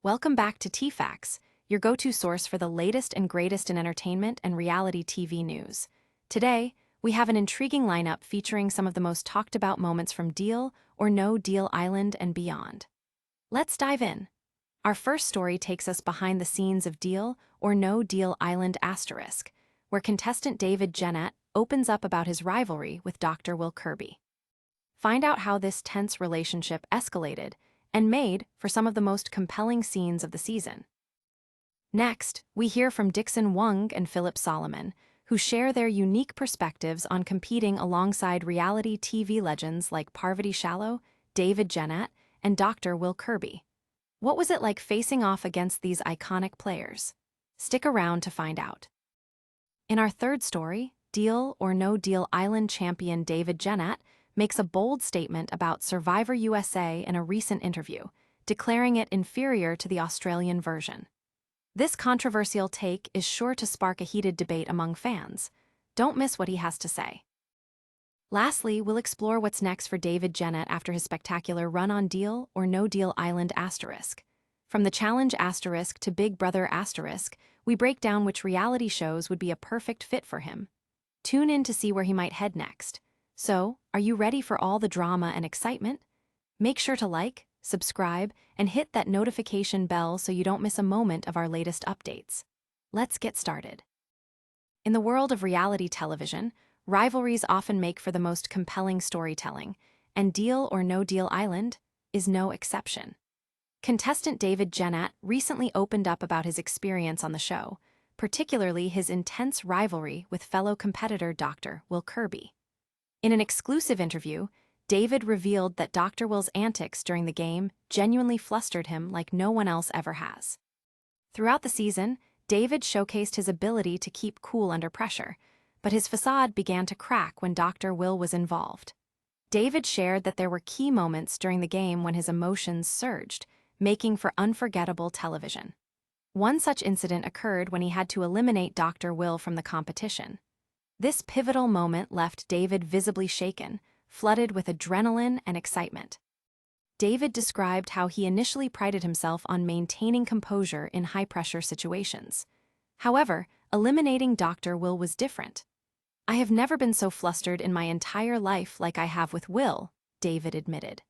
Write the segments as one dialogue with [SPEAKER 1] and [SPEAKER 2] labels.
[SPEAKER 1] Welcome back to TFacts, your go-to source for the latest and greatest in entertainment and reality TV news. Today, we have an intriguing lineup featuring some of the most talked-about moments from Deal or No Deal Island and beyond. Let's dive in. Our first story takes us behind the scenes of Deal or No Deal Island *, where contestant David Genat opens up about his rivalry with Dr. Will Kirby. Find out how this tense relationship escalated and made for some of the most compelling scenes of the season. Next, we hear from Dickson, Wong, and Phillip, who share their unique perspectives on competing alongside reality TV legends like Parvati Shallow, David Genat, and Dr. Will Kirby. What was it like facing off against these iconic players? Stick around to find out. In our third story, Deal or No Deal Island champion David Genat makes a bold statement about Survivor USA in a recent interview, declaring it inferior to the Australian version. This controversial take is sure to spark a heated debate among fans. Don't miss what he has to say. Lastly, we'll explore what's next for David Genat after his spectacular run on Deal or No Deal Island *. From the challenge * to Big Brother *, we break down which reality shows would be a perfect fit for him. Tune in to see where he might head next. So, are you ready for all the drama and excitement? Make sure to like, subscribe, and hit that notification bell so you don't miss a moment of our latest updates. Let's get started. In the world of reality television, rivalries often make for the most compelling storytelling, and Deal or No Deal Island is no exception. Contestant David Genat recently opened up about his experience on the show, particularly his intense rivalry with fellow competitor Dr. Will Kirby. In an exclusive interview, David revealed that Dr. Will's antics during the game genuinely flustered him like no one else ever has. Throughout the season, David showcased his ability to keep cool under pressure, but his facade began to crack when Dr. Will was involved. David shared that there were key moments during the game when his emotions surged, making for unforgettable television. One such incident occurred when he had to eliminate Dr. Will from the competition. This pivotal moment left David visibly shaken, flooded with adrenaline and excitement. David described how he initially prided himself on maintaining composure in high-pressure situations. However, eliminating Dr. Will was different. "I have never been so flustered in my entire life like I have with Will," David admitted.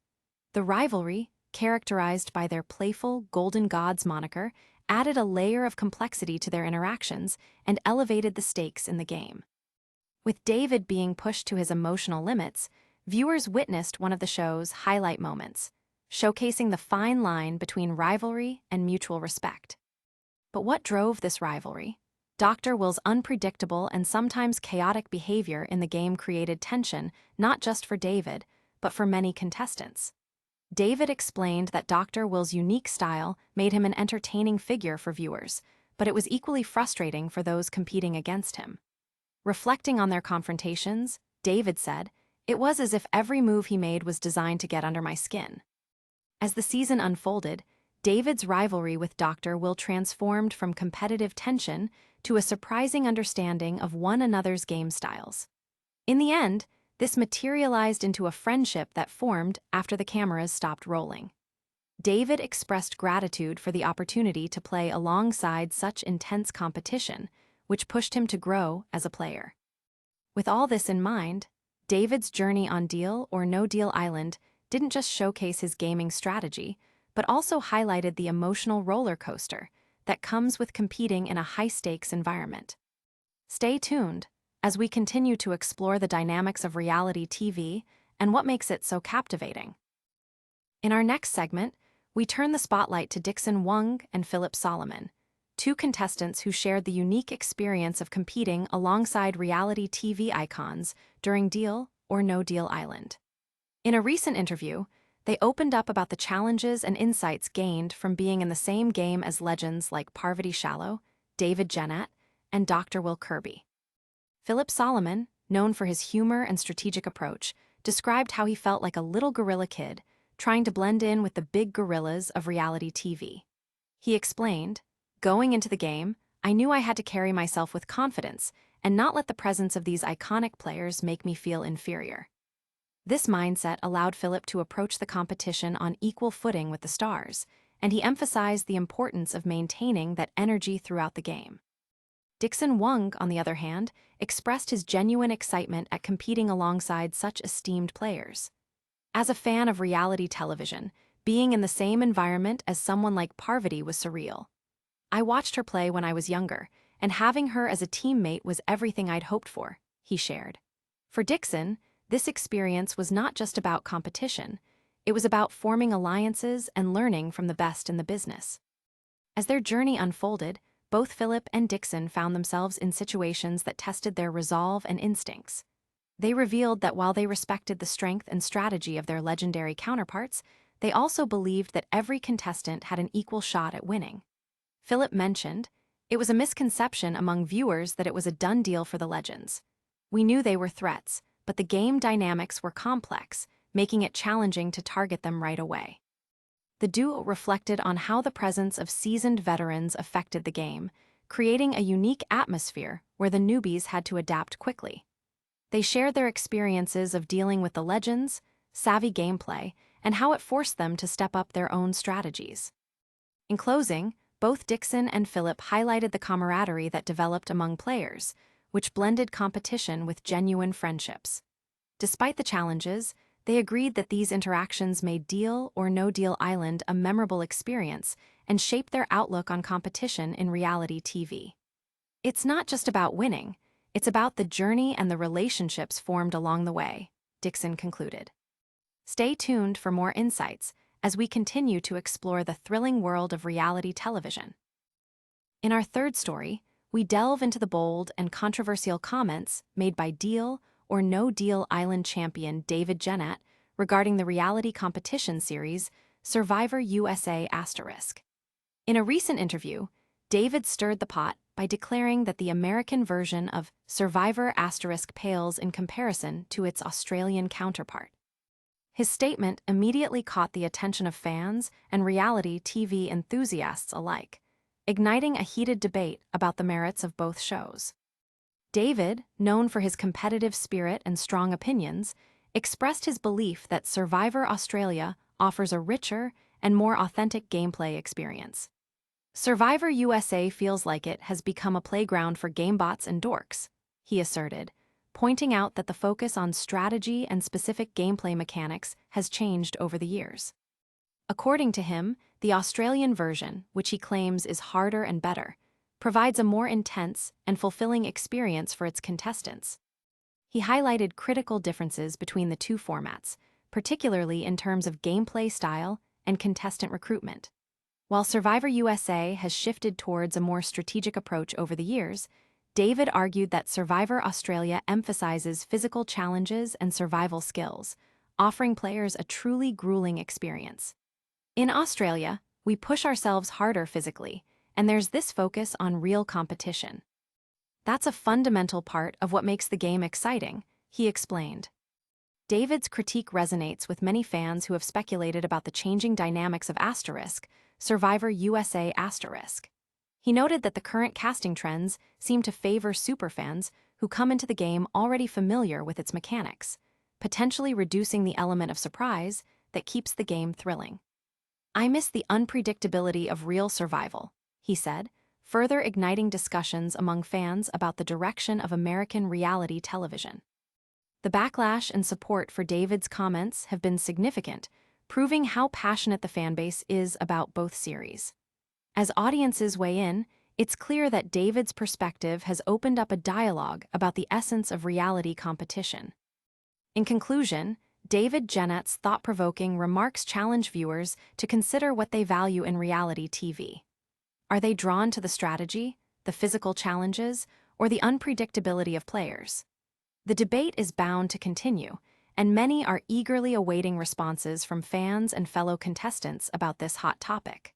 [SPEAKER 1] The rivalry, characterized by their playful Golden Gods moniker, added a layer of complexity to their interactions and elevated the stakes in the game. With David being pushed to his emotional limits, viewers witnessed one of the show's highlight moments, showcasing the fine line between rivalry and mutual respect. But what drove this rivalry? Dr. Will's unpredictable and sometimes chaotic behavior in the game created tension not just for David, but for many contestants. David explained that Dr. Will's unique style made him an entertaining figure for viewers, but it was equally frustrating for those competing against him. Reflecting on their confrontations, David said, "It was as if every move he made was designed to get under my skin." As the season unfolded, David's rivalry with Dr. Will transformed from competitive tension to a surprising understanding of one another's game styles. In the end, this materialized into a friendship that formed after the cameras stopped rolling. David expressed gratitude for the opportunity to play alongside such intense competition, which pushed him to grow as a player. With all this in mind, David's journey on Deal or No Deal Island didn't just showcase his gaming strategy, but also highlighted the emotional roller coaster that comes with competing in a high-stakes environment. Stay tuned as we continue to explore the dynamics of reality TV and what makes it so captivating. In our next segment, we turn the spotlight to Dickson, Wong, and Phillip, two contestants who shared the unique experience of competing alongside reality TV icons during Deal or No Deal Island. In a recent interview, they opened up about the challenges and insights gained from being in the same game as legends like Parvati Shallow, David Genat, and Dr. Will Kirby. Phillip, known for his humor and strategic approach, described how he felt like a little gorilla kid trying to blend in with the big gorillas of reality TV. He explained, "Going into the game, I knew I had to carry myself with confidence and not let the presence of these iconic players make me feel inferior." This mindset allowed Phillip to approach the competition on equal footing with the stars, and he emphasized the importance of maintaining that energy throughout the game. Dickson Wong, on the other hand, expressed his genuine excitement at competing alongside such esteemed players. As a fan of reality television, being in the same environment as someone like Parvati was surreal. I watched her play when I was younger, and having her as a teammate was everything I'd hoped for, he shared. For Dickson, this experience was not just about competition, it was about forming alliances and learning from the best in the business. As their journey unfolded, both Phillip and Dickson found themselves in situations that tested their resolve and instincts. They revealed that while they respected the strength and strategy of their legendary counterparts, they also believed that every contestant had an equal shot at winning. Phillip mentioned, "It was a misconception among viewers that it was a done deal for the legends. We knew they were threats, but the game dynamics were complex, making it challenging to target them right away." The duo reflected on how the presence of seasoned veterans affected the game, creating a unique atmosphere where the newbies had to adapt quickly. They shared their experiences of dealing with the legends, savvy gameplay, and how it forced them to step up their own strategies. In closing, both Dickson and Phillip highlighted the camaraderie that developed among players, which blended competition with genuine friendships. Despite the challenges, they agreed that these interactions made Deal or No Deal Island a memorable experience and shaped their outlook on competition in reality TV. It's not just about winning, it's about the journey and the relationships formed along the way, Dickson concluded. Stay tuned for more insights as we continue to explore the thrilling world of reality television. In our third story, we delve into the bold and controversial comments made by Deal or No Deal Island champion David Genat regarding the reality competition series Survivor USA *. In a recent interview, David stirred the pot by declaring that the American version of Survivor * pales in comparison to its Australian counterpart. His statement immediately caught the attention of fans and reality TV enthusiasts alike, igniting a heated debate about the merits of both shows. David, known for his competitive spirit and strong opinions, expressed his belief that Survivor Australia offers a richer and more authentic gameplay experience. Survivor USA feels like it has become a playground for gamebots and dorks, he asserted, pointing out that the focus on strategy and specific gameplay mechanics has changed over the years. According to him, the Australian version, which he claims is harder and better, provides a more intense and fulfilling experience for its contestants. He highlighted critical differences between the two formats, particularly in terms of gameplay style and contestant recruitment. While Survivor USA has shifted towards a more strategic approach over the years, David argued that Survivor Australia emphasizes physical challenges and survival skills, offering players a truly grueling experience. In Australia, we push ourselves harder physically, and there's this focus on real competition. That's a fundamental part of what makes the game exciting, he explained. David's critique resonates with many fans who have speculated about the changing dynamics of Survivor USA *. He noted that the current casting trends seem to favor superfans who come into the game already familiar with its mechanics, potentially reducing the element of surprise that keeps the game thrilling. "I miss the unpredictability of real survival," he said, further igniting discussions among fans about the direction of American reality television. The backlash and support for David's comments have been significant, proving how passionate the fanbase is about both series. As audiences weigh in, it's clear that David's perspective has opened up a dialogue about the essence of reality competition. In conclusion, David Genat's thought-provoking remarks challenge viewers to consider what they value in reality TV. Are they drawn to the strategy, the physical challenges, or the unpredictability of players? The debate is bound to continue, and many are eagerly awaiting responses from fans and fellow contestants about this hot topic.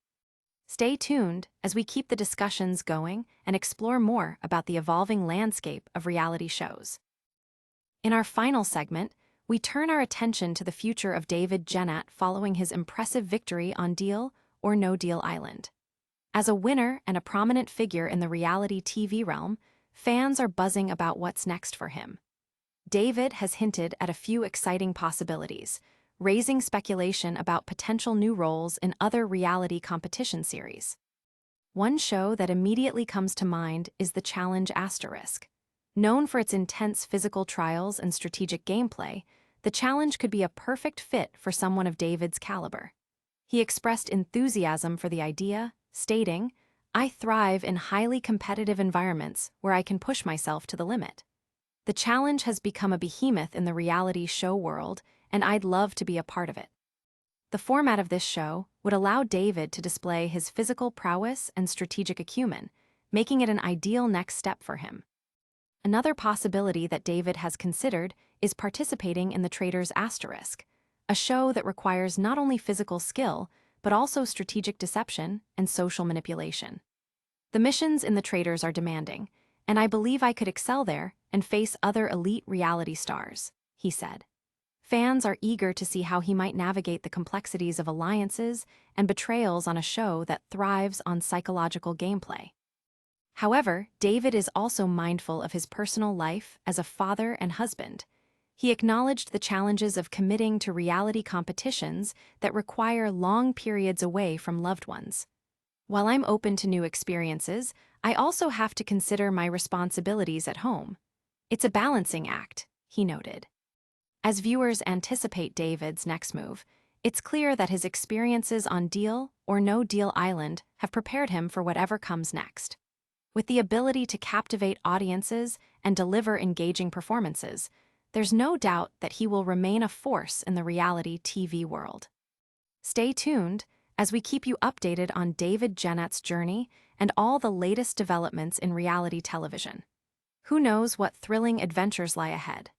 [SPEAKER 1] Stay tuned as we keep the discussions going and explore more about the evolving landscape of reality shows. In our final segment, we turn our attention to the future of David Genat following his impressive victory on Deal or No Deal Island. As a winner and a prominent figure in the reality TV realm, fans are buzzing about what's next for him. David has hinted at a few exciting possibilities, raising speculation about potential new roles in other reality competition series. One show that immediately comes to mind is The Challenge Asterisk. Known for its intense physical trials and strategic gameplay, The Challenge could be a perfect fit for someone of David's caliber. He expressed enthusiasm for the idea, stating, "I thrive in highly competitive environments where I can push myself to the limit. The challenge has become a behemoth in the reality show world, and I'd love to be a part of it." The format of this show would allow David to display his physical prowess and strategic acumen, making it an ideal next step for him. Another possibility that David has considered is participating in the Traitors Asterisk, a show that requires not only physical skill, but also strategic deception and social manipulation. "The missions in the Traitors are demanding, and I believe I could excel there and face other elite reality stars," he said. Fans are eager to see how he might navigate the complexities of alliances and betrayals on a show that thrives on psychological gameplay. However, David is also mindful of his personal life as a father and husband. He acknowledged the challenges of committing to reality competitions that require long periods away from loved ones. "While I'm open to new experiences, I also have to consider my responsibilities at home. It's a balancing act," he noted. As viewers anticipate David's next move, it's clear that his experiences on Deal or No Deal Island have prepared him for whatever comes next. With the ability to captivate audiences and deliver engaging performances, there's no doubt that he will remain a force in the reality TV world. Stay tuned as we keep you updated on David Genat's journey and all the latest developments in reality television. Who knows what thrilling adventures lie ahead?